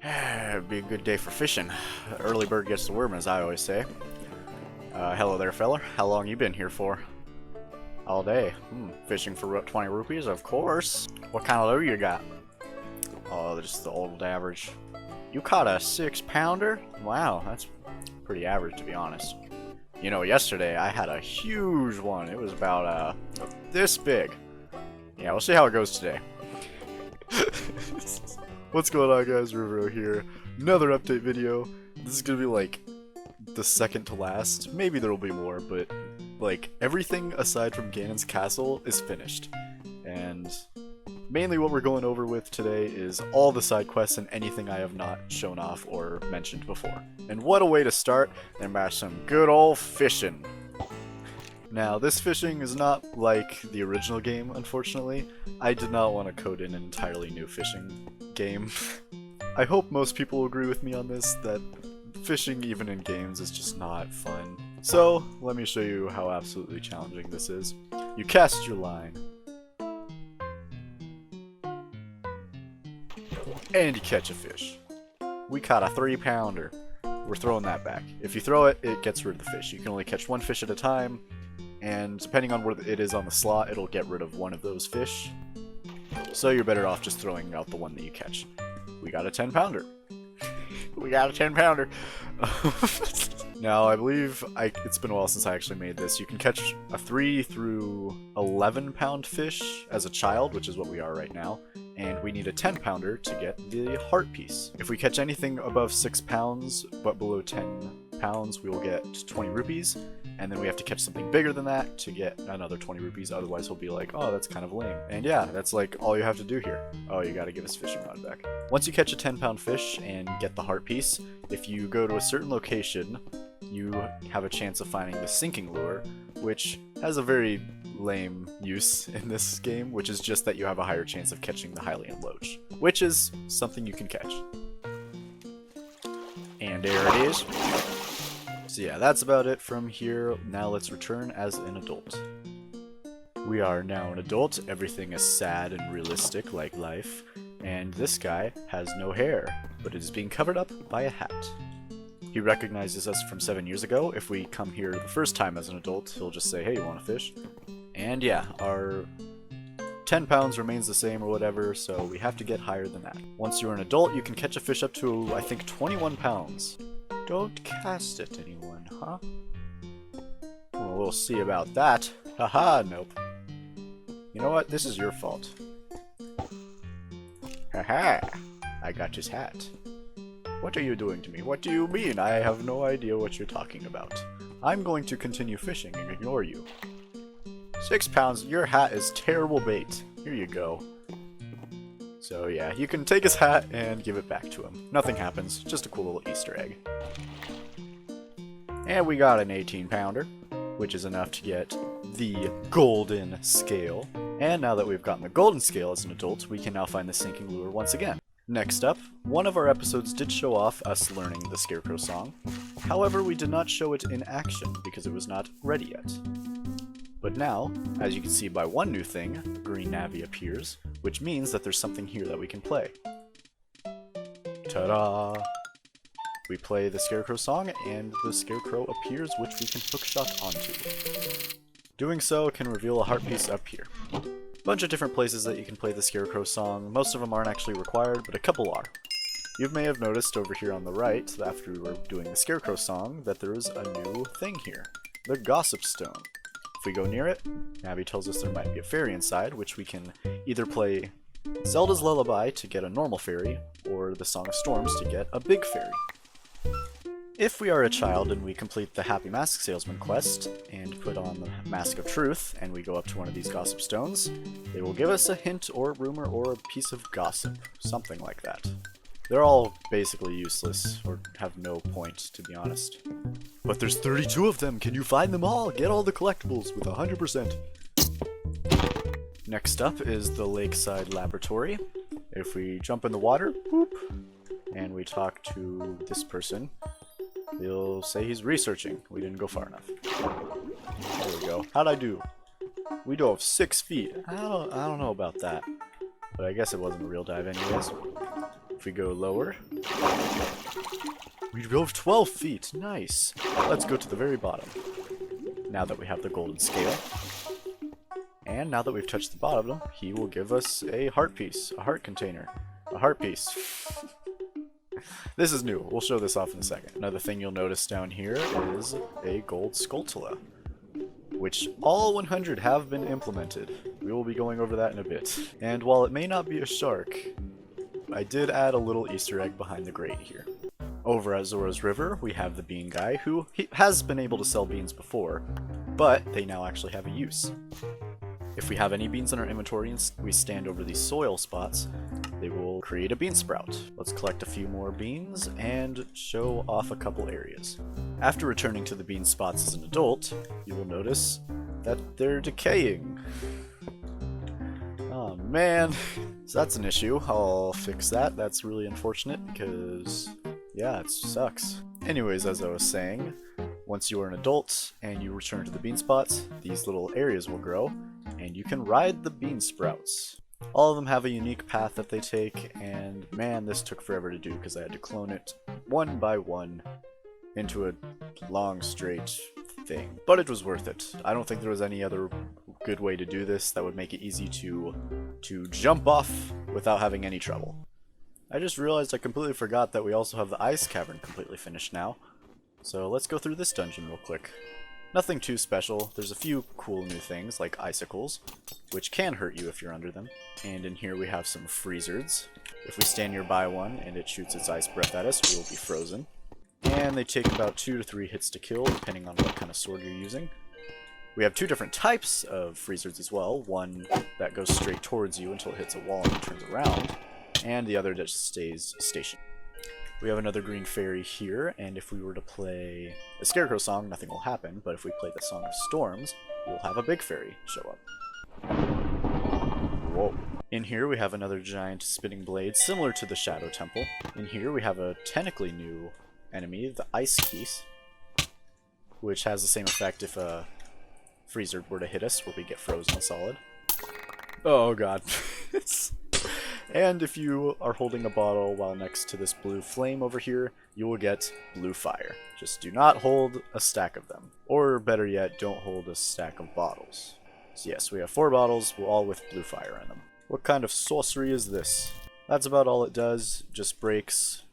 It'd be a good day for fishing. Early bird gets the worm, as I always say. Hello there, fella. How long you been here for? All day. Fishing for 20 rupees, of course. What kind of lure you got? Oh, just the old average. You caught a 6-pounder? Wow, that's pretty average, to be honest. You know, yesterday I had a huge one. It was about this big. Yeah, we'll see how it goes today. What's going on, guys? Rivero here. Another update video. This is gonna be like the second to last. Maybe there'll be more, but like everything aside from Ganon's castle is finished. And mainly what we're going over with today is all the side quests and anything I have not shown off or mentioned before. And what a way to start than by some good old fishing. Now, this fishing is not like the original game, unfortunately. I did not want to code in an entirely new fishing game. I hope most people agree with me on this, that fishing even in games is just not fun. So, let me show you how absolutely challenging this is. You cast your line. And you catch a fish. We caught a 3-pounder. We're throwing that back. If you throw it, it gets rid of the fish. You can only catch one fish at a time, and depending on where it is on the slot, it'll get rid of one of those fish. So you're better off just throwing out the one that you catch. We got a 10-pounder. We got a 10-pounder. Now, I believe it's been a while since I actually made this. You can catch a 3 through 11-pound fish as a child, which is what we are right now. And we need a 10-pounder to get the heart piece. If we catch anything above 6 pounds, but below 10 pounds, we will get 20 rupees. And then we have to catch something bigger than that to get another 20 rupees, otherwise he'll be like, oh, that's kind of lame. And yeah, that's like all you have to do here. Oh, you gotta give his fishing rod back. Once you catch a 10-pound fish and get the heart piece, if you go to a certain location, you have a chance of finding the sinking lure, which has a very lame use in this game, which is just that you have a higher chance of catching the Hylian loach, which is something you can catch. And there it is. So yeah, that's about it from here. Now let's return as an adult. We are now an adult. Everything is sad and realistic like life. And this guy has no hair, but it is being covered up by a hat. He recognizes us from 7 years ago. If we come here the first time as an adult, he'll just say, hey, you want to fish? And yeah, our 10 pounds remains the same or whatever, so we have to get higher than that. Once you're an adult, you can catch a fish up to, I think, 21 pounds. Don't cast it, anyone, huh? Well, we'll see about that. Haha, nope. You know what? This is your fault. Haha, I got his hat. What are you doing to me? What do you mean? I have no idea what you're talking about. I'm going to continue fishing and ignore you. 6 pounds, your hat is terrible bait. Here you go. So yeah, you can take his hat and give it back to him. Nothing happens, just a cool little Easter egg. And we got an 18-pounder, which is enough to get the golden scale. And now that we've gotten the golden scale as an adult, we can now find the sinking lure once again. Next up, one of our episodes did show off us learning the Scarecrow song. However, we did not show it in action because it was not ready yet. But now, as you can see by one new thing, green Navi appears, which means that there's something here that we can play. Ta-da! We play the Scarecrow song, and the Scarecrow appears, which we can hookshot onto. Doing so can reveal a heart piece up here. Bunch of different places that you can play the Scarecrow song. Most of them aren't actually required, but a couple are. You may have noticed over here on the right, after we were doing the Scarecrow song, that there is a new thing here. The Gossip Stone. If we go near it, Navi tells us there might be a fairy inside, which we can either play Zelda's Lullaby to get a normal fairy, or the Song of Storms to get a big fairy. If we are a child and we complete the Happy Mask Salesman quest, and put on the Mask of Truth, and we go up to one of these Gossip Stones, they will give us a hint or a rumor or a piece of gossip, something like that. They're all basically useless, or have no point, to be honest. But there's 32 of them! Can you find them all? Get all the collectibles with 100%! Next up is the Lakeside Laboratory. If we jump in the water, boop, and we talk to this person, he'll say he's researching. We didn't go far enough. There we go. How'd I do? We dove 6 feet. I don't know about that. But I guess it wasn't a real dive anyways. If we go lower, we go 12 feet. Nice. Let's go to the very bottom. Now that we have the golden scale. And now that we've touched the bottom, he will give us a heart piece, a heart container, a heart piece. This is new. We'll show this off in a second. Another thing you'll notice down here is a gold skulltula, which all 100 have been implemented. We will be going over that in a bit. And while it may not be a shark, I did add a little Easter egg behind the grate here. Over at Zora's River, we have the bean guy, who has been able to sell beans before, but they now actually have a use. If we have any beans in our inventory and we stand over these soil spots, they will create a bean sprout. Let's collect a few more beans and show off a couple areas. After returning to the bean spots as an adult, you will notice that they're decaying. Oh man, so that's an issue. I'll fix that. That's really unfortunate because, yeah, it sucks. Anyways, as I was saying, once you are an adult and you return to the bean spots, these little areas will grow, and you can ride the bean sprouts. All of them have a unique path that they take, and man, this took forever to do because I had to clone it one by one into a long, straight thing. But it was worth it. I don't think there was any other good way to do this that would make it easy to jump off without having any trouble. I just realized I completely forgot that we also have the ice cavern completely finished now. So let's go through this dungeon real quick. Nothing too special. There's a few cool new things like icicles, which can hurt you if you're under them. And in here we have some freezards. If we stand nearby one and it shoots its ice breath at us, we will be frozen. And they take about 2 to 3 hits to kill, depending on what kind of sword you're using. We have 2 different types of freezards as well. One that goes straight towards you until it hits a wall and it turns around, and the other that stays stationary. We have another green fairy here, and if we were to play a Scarecrow song, nothing will happen, but if we play the Song of Storms, we'll have a big fairy show up. Whoa. In here we have another giant spinning blade, similar to the Shadow Temple. In here we have a technically new enemy, the Ice Keys, which has the same effect if a freezer were to hit us, where we get frozen solid. Oh god. And if you are holding a bottle while next to this blue flame over here, you will get blue fire. Just do not hold a stack of them. Or better yet, don't hold a stack of bottles. So yes, we have 4 bottles, all with blue fire in them. What kind of sorcery is this? That's about all it does. Just breaks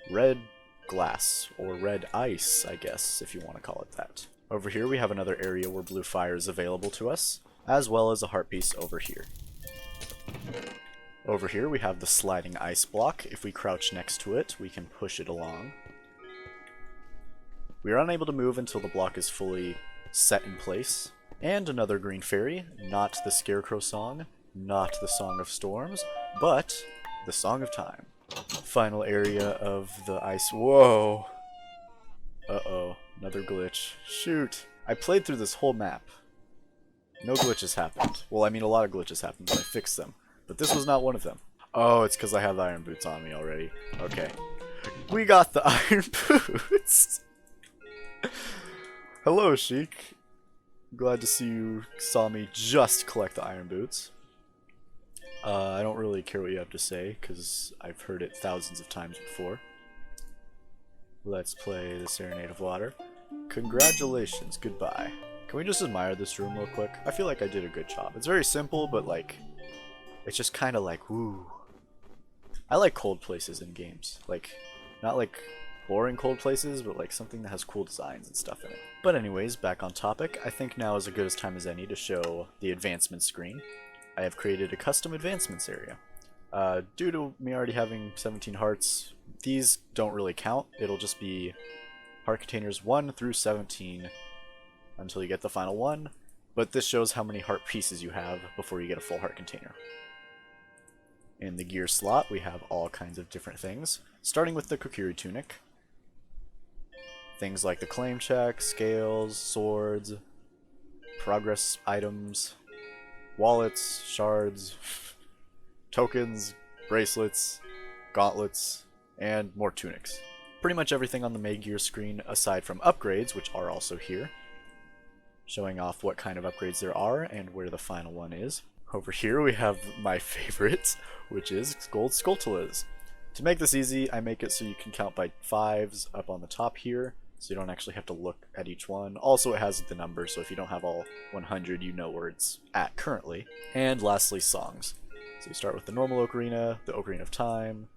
red glass, or red ice, I guess, if you want to call it that. Over here we have another area where blue fire is available to us, as well as a heart piece over here. Over here we have the sliding ice block. If we crouch next to it, we can push it along. We are unable to move until the block is fully set in place. And another green fairy, not the Scarecrow song, not the Song of Storms, but the Song of Time. Final area of the ice. Whoa! Uh-oh, another glitch. Shoot! I played through this whole map. No glitches happened. Well, I mean, a lot of glitches happened, but I fixed them. But this was not one of them. Oh, it's because I have the iron boots on me already. Okay. We got the iron boots! Hello, Sheik. Glad to see you saw me just collect the iron boots. I don't really care what you have to say, because I've heard it thousands of times before. Let's play the Serenade of Water. Congratulations, goodbye. Can we just admire this room real quick? I feel like I did a good job. It's very simple, but like, it's just kind of like, woo. I like cold places in games. Like, not like boring cold places, but like something that has cool designs and stuff in it. But anyways, back on topic, I think now is as good a time as any to show the advancement screen. I have created a custom advancements area. Due to me already having 17 hearts, these don't really count. It'll just be heart containers 1 through 17 until you get the final one, but this shows how many heart pieces you have before you get a full heart container. In the gear slot, we have all kinds of different things, starting with the Kokiri tunic. Things like the claim check, scales, swords, progress items, wallets, shards, tokens, bracelets, gauntlets, and more tunics. Pretty much everything on the May gear screen aside from upgrades, which are also here, showing off what kind of upgrades there are and where the final one is. Over here we have my favorite, which is gold skulltulas. To make this easy, I make it so you can count by 5s up on the top here, so you don't actually have to look at each one. Also, it has the number, so if you don't have all 100, you know where it's at currently. And lastly, songs. So you start with the normal ocarina, the Ocarina of Time,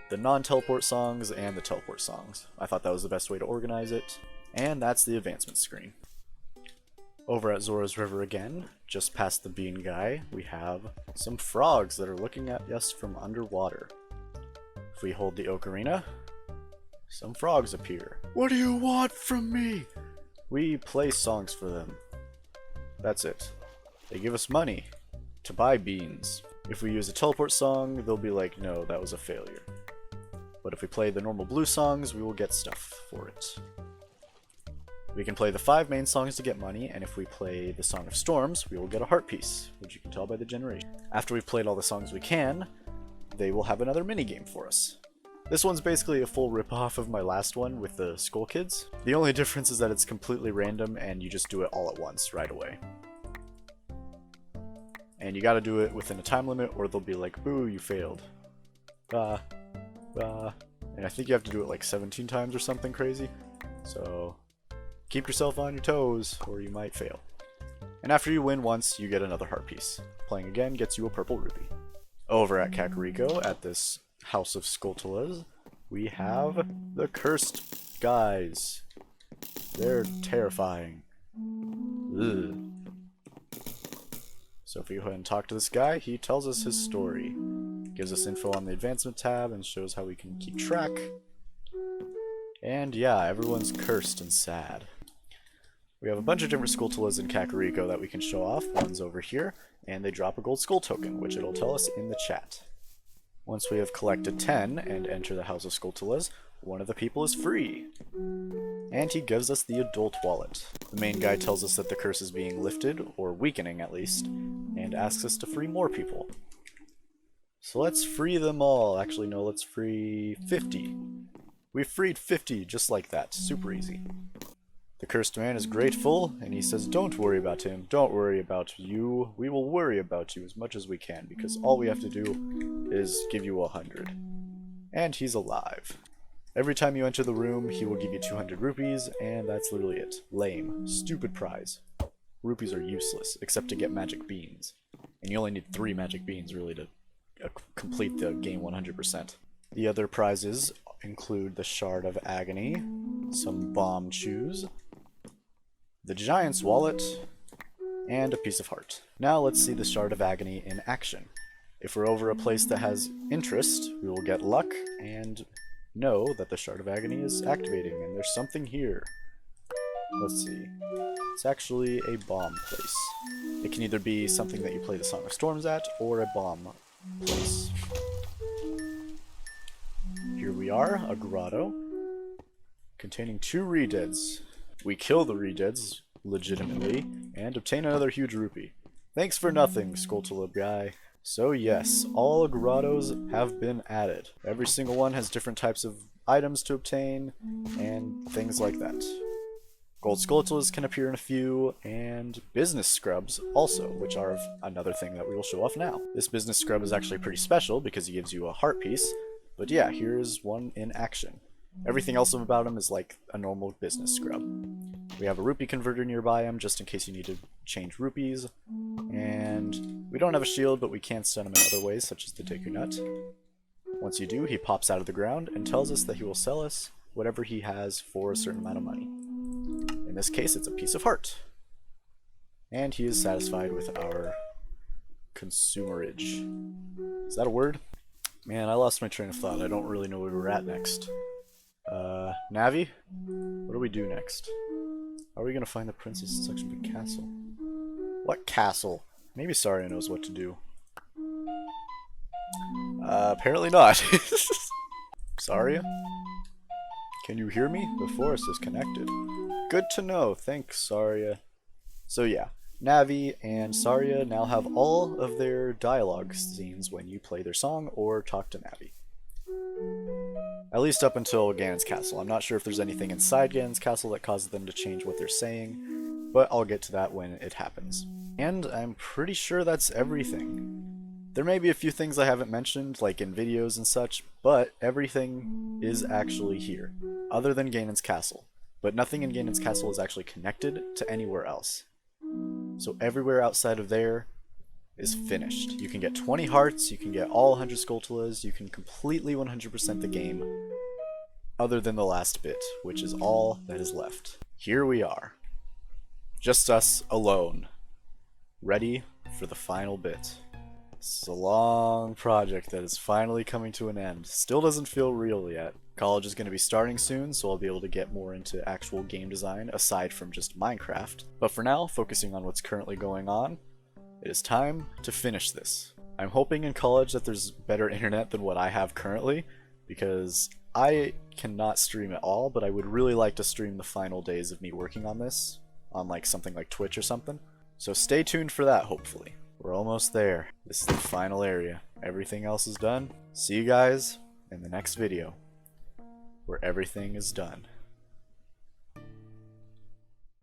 the non-teleport songs, and the teleport songs. I thought that was the best way to organize it. And that's the advancement screen. Over at Zora's River again, just past the bean guy, we have some frogs that are looking at us from underwater. If we hold the ocarina, some frogs appear. What do you want from me? We play songs for them. That's it. They give us money to buy beans. If we use a teleport song, they'll be like, no, that was a failure. But if we play the normal blue songs, we will get stuff for it. We can play the 5 main songs to get money, and if we play the Song of Storms, we will get a heart piece, which you can tell by the generation. After we've played all the songs we can, they will have another minigame for us. This one's basically a full ripoff of my last one with the Skull Kids. The only difference is that it's completely random and you just do it all at once, right away. And you gotta do it within a time limit or they'll be like, boo, you failed. And I think you have to do it like 17 times or something crazy. So keep yourself on your toes or you might fail. And after you win once, you get another heart piece. Playing again gets you a purple rupee. Over at Kakariko, at this House of Skulltulas, we have the cursed guys. They're terrifying. Ugh. So if we go ahead and talk to this guy, he tells us his story. Gives us info on the advancement tab and shows how we can keep track. And yeah, everyone's cursed and sad. We have a bunch of different Skulltulas in Kakariko that we can show off. One's over here, and they drop a gold skull token, which it'll tell us in the chat. Once we have collected 10 and enter the House of Skulltulas, one of the people is free. And he gives us the adult wallet. The main guy tells us that the curse is being lifted, or weakening at least, and asks us to free more people. So let's free them all. Actually, no, let's free 50. We freed 50 just like that. Super easy. The cursed man is grateful, and he says, don't worry about him, don't worry about you, we will worry about you as much as we can, because all we have to do is give you 100. And he's alive. Every time you enter the room, he will give you 200 rupees, and that's literally it. Lame. Stupid prize. Rupees are useless, except to get magic beans. And you only need 3 magic beans, really, to complete the game 100%. The other prizes include the Shard of Agony, some bomb chews, the Giant's Wallet, and a piece of heart. Now let's see the Shard of Agony in action. If we're over a place that has interest, we will get luck and know that the Shard of Agony is activating, and there's something here. Let's see. It's actually a bomb place. It can either be something that you play the Song of Storms at, or a bomb place. Here we are, a grotto, containing 2 re-deads. We kill the re-deads, legitimately, and obtain another huge rupee. Thanks for nothing, Skulltula guy. So yes, all grottos have been added. Every single one has different types of items to obtain, and things like that. Gold Skulltulas can appear in a few, and business scrubs also, which are another thing that we will show off now. This business scrub is actually pretty special because he gives you a heart piece, but yeah, here's one in action. Everything else about him is like a normal business scrub. We have a rupee converter nearby him just in case you need to change rupees, and we don't have a shield, but we can stun him in other ways, such as the Deku Nut. Once you do, he pops out of the ground and tells us that he will sell us whatever he has for a certain amount of money. In this case, it's a piece of heart. And he is satisfied with our consumerage. Is that a word? Man, I lost my train of thought. I don't really know where we're at next. Navi? What do we do next? How are we gonna find the princess in such a big castle? What castle? Maybe Saria knows what to do. Apparently not. Saria? Can you hear me? The forest is connected. Good to know. Thanks, Saria. So yeah, Navi and Saria now have all of their dialogue scenes when you play their song or talk to Navi. At least up until Ganon's castle. I'm not sure if there's anything inside Ganon's castle that causes them to change what they're saying, but I'll get to that when it happens. And I'm pretty sure that's everything. There may be a few things I haven't mentioned, like in videos and such, but everything is actually here, other than Ganon's castle. But nothing in Ganon's castle is actually connected to anywhere else. So everywhere outside of there is finished. You can get 20 hearts, you can get all 100 skulltulas, you can completely 100% the game, other than the last bit, which is all that is left. Here we are. Just us alone, ready for the final bit. This is a long project that is finally coming to an end. Still doesn't feel real yet. College is going to be starting soon, so I'll be able to get more into actual game design aside from just Minecraft. But for now, focusing on what's currently going on, it is time to finish this. I'm hoping in college that there's better internet than what I have currently, because I cannot stream at all, but I would really like to stream the final days of me working on this, on like something like Twitch or something. So stay tuned for that, hopefully. We're almost there. This is the final area. Everything else is done. See you guys in the next video, where everything is done.